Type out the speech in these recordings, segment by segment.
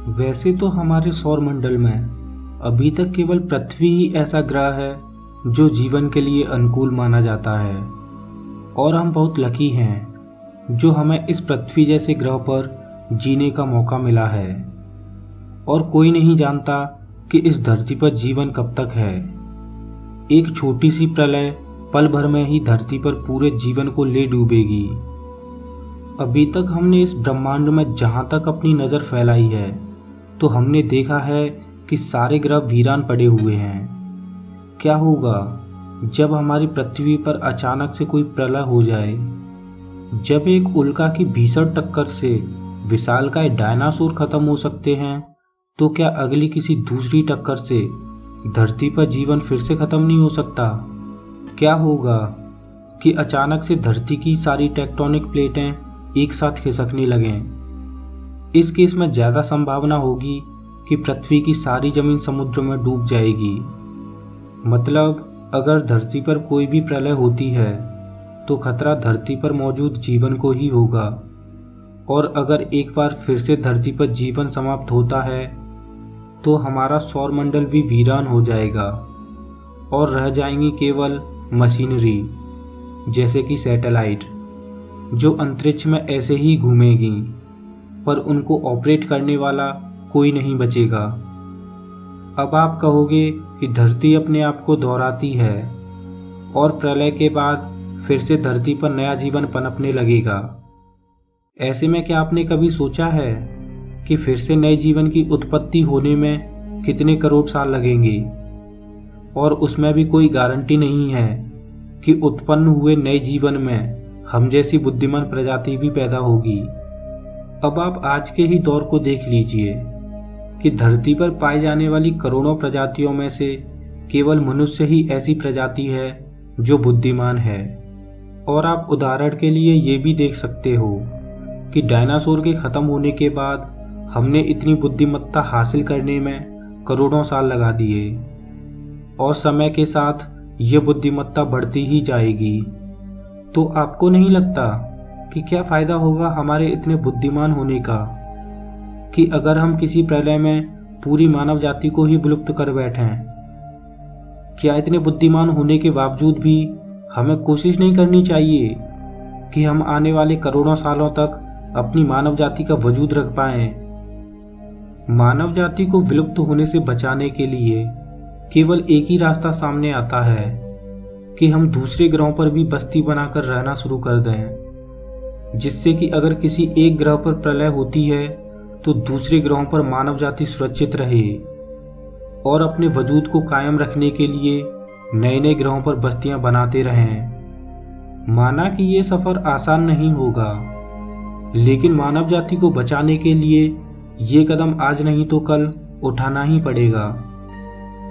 वैसे तो हमारे सौर मंडल में अभी तक केवल पृथ्वी ही ऐसा ग्रह है जो जीवन के लिए अनुकूल माना जाता है और हम बहुत लकी हैं जो हमें इस पृथ्वी जैसे ग्रह पर जीने का मौका मिला है। और कोई नहीं जानता कि इस धरती पर जीवन कब तक है। एक छोटी सी प्रलय पल भर में ही धरती पर पूरे जीवन को ले डूबेगी। अभी तक हमने इस ब्रह्मांड में जहां तक अपनी नज़र फैलाई है तो हमने देखा है कि सारे ग्रह वीरान पड़े हुए हैं। क्या होगा जब हमारी पृथ्वी पर अचानक से कोई प्रलय हो जाए? जब एक उल्का की भीषण टक्कर से विशालकाय डायनासोर खत्म हो सकते हैं, तो क्या अगली किसी दूसरी टक्कर से धरती पर जीवन फिर से खत्म नहीं हो सकता? क्या होगा कि अचानक से धरती की सारी टेक्टोनिक प्लेटें एक साथ खिसकने लगें? इस केस में ज़्यादा संभावना होगी कि पृथ्वी की सारी जमीन समुद्र में डूब जाएगी। मतलब अगर धरती पर कोई भी प्रलय होती है तो खतरा धरती पर मौजूद जीवन को ही होगा। और अगर एक बार फिर से धरती पर जीवन समाप्त होता है तो हमारा सौर मंडल भी वीरान हो जाएगा और रह जाएंगी केवल मशीनरी जैसे कि सैटेलाइट, जो अंतरिक्ष में ऐसे ही घूमेगी, पर उनको ऑपरेट करने वाला कोई नहीं बचेगा। अब आप कहोगे कि धरती अपने आप को दोहराती है और प्रलय के बाद फिर से धरती पर नया जीवन पनपने लगेगा। ऐसे में क्या आपने कभी सोचा है कि फिर से नए जीवन की उत्पत्ति होने में कितने करोड़ साल लगेंगे? और उसमें भी कोई गारंटी नहीं है कि उत्पन्न हुए नए जीवन में हम जैसी बुद्धिमान प्रजाति भी पैदा होगी। अब आप आज के ही दौर को देख लीजिए कि धरती पर पाई जाने वाली करोड़ों प्रजातियों में से केवल मनुष्य ही ऐसी प्रजाति है जो बुद्धिमान है। और आप उदाहरण के लिए ये भी देख सकते हो कि डायनासोर के खत्म होने के बाद हमने इतनी बुद्धिमत्ता हासिल करने में करोड़ों साल लगा दिए और समय के साथ ये बुद्धिमत्ता बढ़ती ही जाएगी। तो आपको नहीं लगता कि क्या फ़ायदा होगा हमारे इतने बुद्धिमान होने का कि अगर हम किसी प्रलय में पूरी मानव जाति को ही विलुप्त कर बैठें? क्या इतने बुद्धिमान होने के बावजूद भी हमें कोशिश नहीं करनी चाहिए कि हम आने वाले करोड़ों सालों तक अपनी मानव जाति का वजूद रख पाएं? मानव जाति को विलुप्त होने से बचाने के लिए केवल एक ही रास्ता सामने आता है कि हम दूसरे ग्रहों पर भी बस्ती बनाकर रहना शुरू कर दें, जिससे कि अगर किसी एक ग्रह पर प्रलय होती है तो दूसरे ग्रहों पर मानव जाति सुरक्षित रहे और अपने वजूद को कायम रखने के लिए नए नए ग्रहों पर बस्तियां बनाते रहें। माना कि ये सफ़र आसान नहीं होगा, लेकिन मानव जाति को बचाने के लिए ये कदम आज नहीं तो कल उठाना ही पड़ेगा।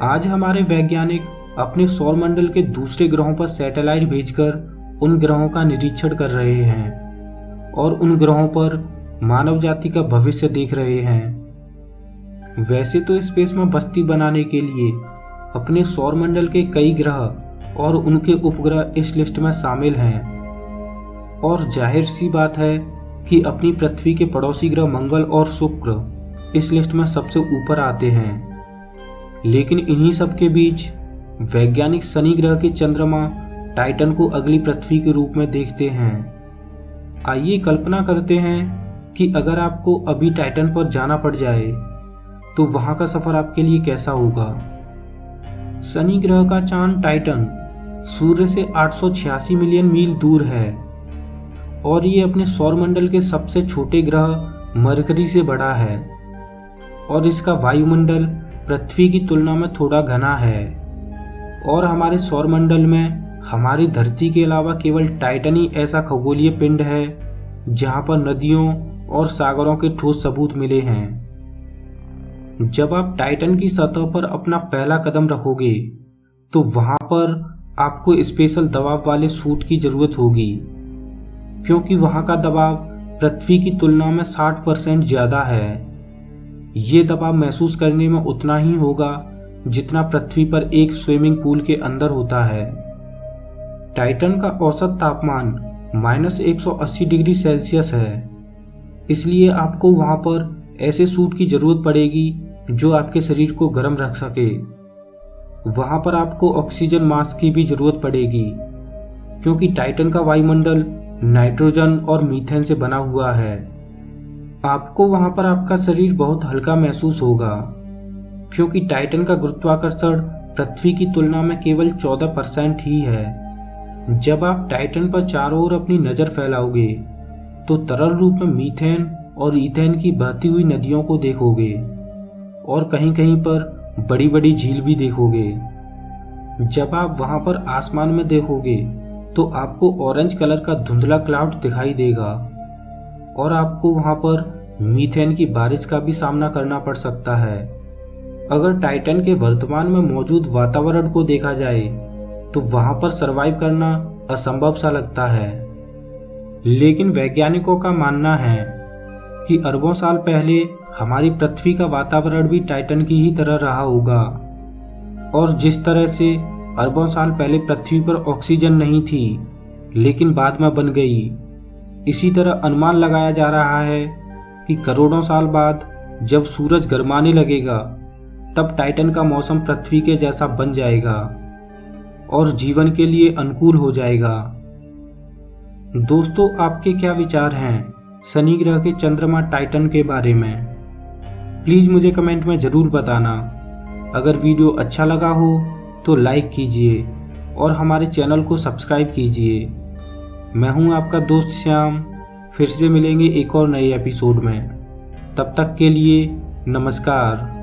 आज हमारे वैज्ञानिक अपने सौर मंडल के दूसरे ग्रहों पर सैटेलाइट भेजकर उन ग्रहों का निरीक्षण कर रहे हैं और उन ग्रहों पर मानव जाति का भविष्य देख रहे हैं। वैसे तो स्पेस में बस्ती बनाने के लिए अपने सौर मंडल के कई ग्रह और उनके उपग्रह इस लिस्ट में शामिल हैं और जाहिर सी बात है कि अपनी पृथ्वी के पड़ोसी ग्रह मंगल और शुक्र इस लिस्ट में सबसे ऊपर आते हैं। लेकिन इन्हीं सब के बीच वैज्ञानिक शनि ग्रह के चंद्रमा टाइटन को अगली पृथ्वी के रूप में देखते हैं। आइए कल्पना करते हैं कि अगर आपको अभी टाइटन पर जाना पड़ जाए तो वहां का सफर आपके लिए कैसा होगा। शनि ग्रह का चांद टाइटन सूर्य से 886 मिलियन मील दूर है और ये अपने सौर मंडल के सबसे छोटे ग्रह मरकरी से बड़ा है और इसका वायुमंडल पृथ्वी की तुलना में थोड़ा घना है। और हमारे सौर मंडल में हमारी धरती के अलावा केवल टाइटन ही ऐसा खगोलीय पिंड है जहां पर नदियों और सागरों के ठोस सबूत मिले हैं। जब आप टाइटन की सतह पर अपना पहला कदम रखोगे तो वहां पर आपको स्पेशल दबाव वाले सूट की जरूरत होगी, क्योंकि वहां का दबाव पृथ्वी की तुलना में 60% ज़्यादा है। ये दबाव महसूस करने में उतना ही होगा जितना पृथ्वी पर एक स्विमिंग पूल के अंदर होता है। टाइटन का औसत तापमान -180 डिग्री सेल्सियस है, इसलिए आपको वहां पर ऐसे सूट की जरूरत पड़ेगी जो आपके शरीर को गर्म रख सके। वहां पर आपको ऑक्सीजन मास्क की भी जरूरत पड़ेगी, क्योंकि टाइटन का वायुमंडल नाइट्रोजन और मीथेन से बना हुआ है। आपको वहां पर आपका शरीर बहुत हल्का महसूस होगा, क्योंकि टाइटन का गुरुत्वाकर्षण पृथ्वी की तुलना में केवल 14% ही है। जब आप टाइटन पर चारों ओर अपनी नजर फैलाओगे तो तरल रूप में मीथेन और ईथेन की बहती हुई नदियों को देखोगे और कहीं कहीं पर बड़ी बड़ी झील भी देखोगे। जब आप वहां पर आसमान में देखोगे तो आपको ऑरेंज कलर का धुंधला क्लाउड दिखाई देगा और आपको वहां पर मीथेन की बारिश का भी सामना करना पड़ सकता है। अगर टाइटन के वर्तमान में मौजूद वातावरण को देखा जाए तो वहां पर सरवाइव करना असंभव सा लगता है, लेकिन वैज्ञानिकों का मानना है कि अरबों साल पहले हमारी पृथ्वी का वातावरण भी टाइटन की ही तरह रहा होगा, और जिस तरह से अरबों साल पहले पृथ्वी पर ऑक्सीजन नहीं थी लेकिन बाद में बन गई, इसी तरह अनुमान लगाया जा रहा है कि करोड़ों साल बाद जब सूरज गर्माने लगेगा तब टाइटन का मौसम पृथ्वी के जैसा बन जाएगा और जीवन के लिए अनुकूल हो जाएगा। दोस्तों, आपके क्या विचार हैं शनि ग्रह के चंद्रमा टाइटन के बारे में? प्लीज मुझे कमेंट में जरूर बताना। अगर वीडियो अच्छा लगा हो तो लाइक कीजिए और हमारे चैनल को सब्सक्राइब कीजिए। मैं हूं आपका दोस्त श्याम। फिर से मिलेंगे एक और नए एपिसोड में। तब तक के लिए नमस्कार।